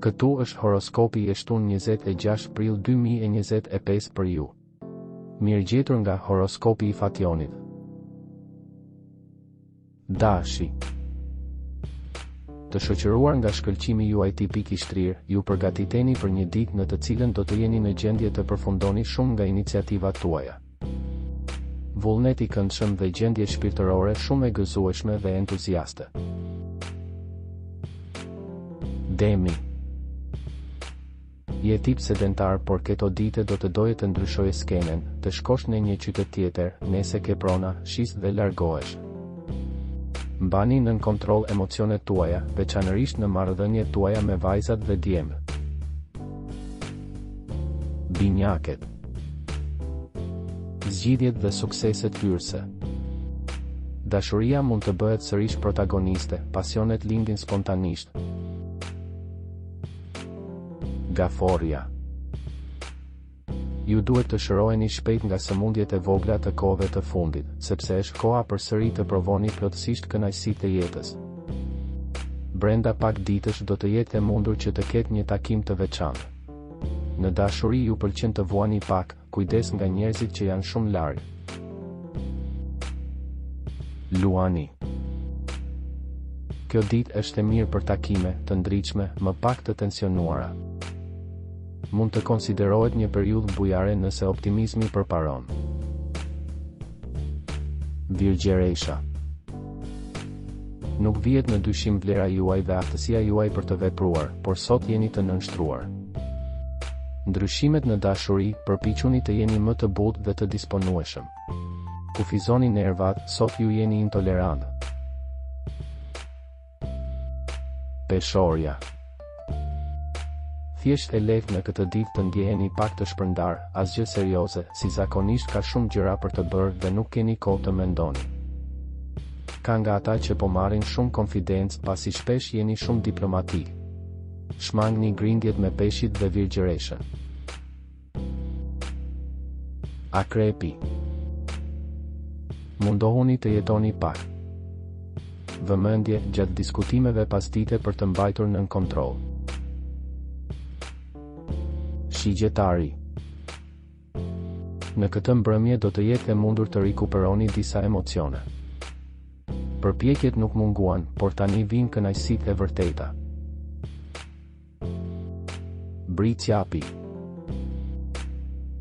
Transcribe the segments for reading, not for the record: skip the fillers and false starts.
Këtu është horoskopi i shtunë 26 prill 2025 për ju. Mirëgjetur nga horoskopi i Fationit. Dashi. Të shoqëruar nga shkëlqimi juaj tipik i shtrirë, ju përgatiteni për një ditë në të cilën do të jeni në gjendje të përfundoni shumë nga iniciativat tuaja. Vullnet i këndshëm dhe gjendje shpirtërore shumë e gëzueshme dhe entuziaste. Demi. Je tip sedentar, por këto dite do të doje të ndryshoje skenen, të shkosh në një qytet tjetër, nëse ke prona, shis dhe largohesh. Mbani nën kontroll emocionet tuaja, veçanërisht në marrëdhëniet tuaja me vajzat dhe djemët. Binjaket. Zgjidhjet dhe sukseset hyrëse. Dashuria mund të bëhet sërish protagoniste, pasionet lindin spontanisht. Gaforja. Ju duhet të shëroheni shpejt nga sëmundjet e vogla të kohëve të fundit, sepse është koha përsëri të provoni plotësisht kënaqësitë e jetës. Brenda pak ditësh do të jetë e mundur që të ketë një takim të veçantë. Në dashuri ju pëlqen të vuani pak, kujdes nga njerëzit që janë shumë larg. Luani. Kjo ditë është e mirë për takime të ndritshme, më pak të tensionuara. Mund të konsiderohet një periudhë bujare nëse optimizmi përparon. Virgjeresha. Nuk vihet në dyshim vlera juaj dhe aftësia juaj për të vepruar, por sot jeni të nënshtruar. Ndryshimet në dashuri, përpiquni të jeni më të butë dhe të disponueshëm. Kufizoni nervat, sot ju jeni intolerant. Peshorja. Thjesht e lehtë në këtë ditë të ndjeheni pak të shpërndar, asgjë serioze, si zakonisht ka shumë gjëra për të bërë dhe nuk keni kohë të mendoni. Ka nga ata që po marrin shumë konfidencë pasi shpesh jeni shumë diplomatik. Shmangni grindjet me peshit dhe virgjereshën. Akrepi. Mundohuni të jetoni pak. Vëmendje gjatë diskutimeve pasdite për të mbajtur nën kontroll. Shigjetari. Në këtë mbrëmje do të jetë e mundur të rikuperoni disa emocione. Përpjekjet nuk munguan, por tani vijnë kënaqësitë e vërteta. Britsjapi.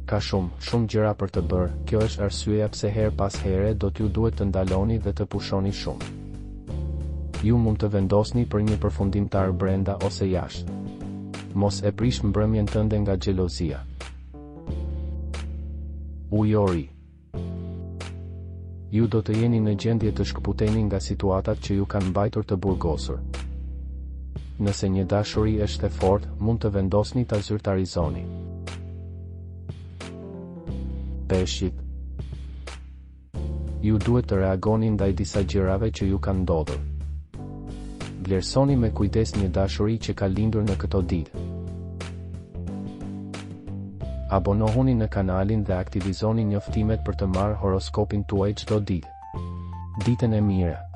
Ka shumë gjëra për të bërë, kjo është arsyeja pse her pas here do t'ju duhet të ndaloni dhe të pushoni shumë. Ju mund të vendosni për një përfundimtar brenda ose jashtë. Mos e prish mbrëmjen tënde nga xhelozia. Ujori. Ju do të jeni në gjendje të shkëputeni nga situatat që ju kanë mbajtur të burgosur. Nëse një dashuri është e fortë, mund të vendosni ta zyrtarizoni. Peshqit. Ju duhet të reagoni ndaj disa gjërave që ju kanë ndodhur. Vlerësoni me kujdes një dashuri që ka lindur në këto ditë. Abonohuni në kanalin dhe aktivizoni njoftimet për të marrë horoskopin tuaj çdo ditë. Ditën e mirë.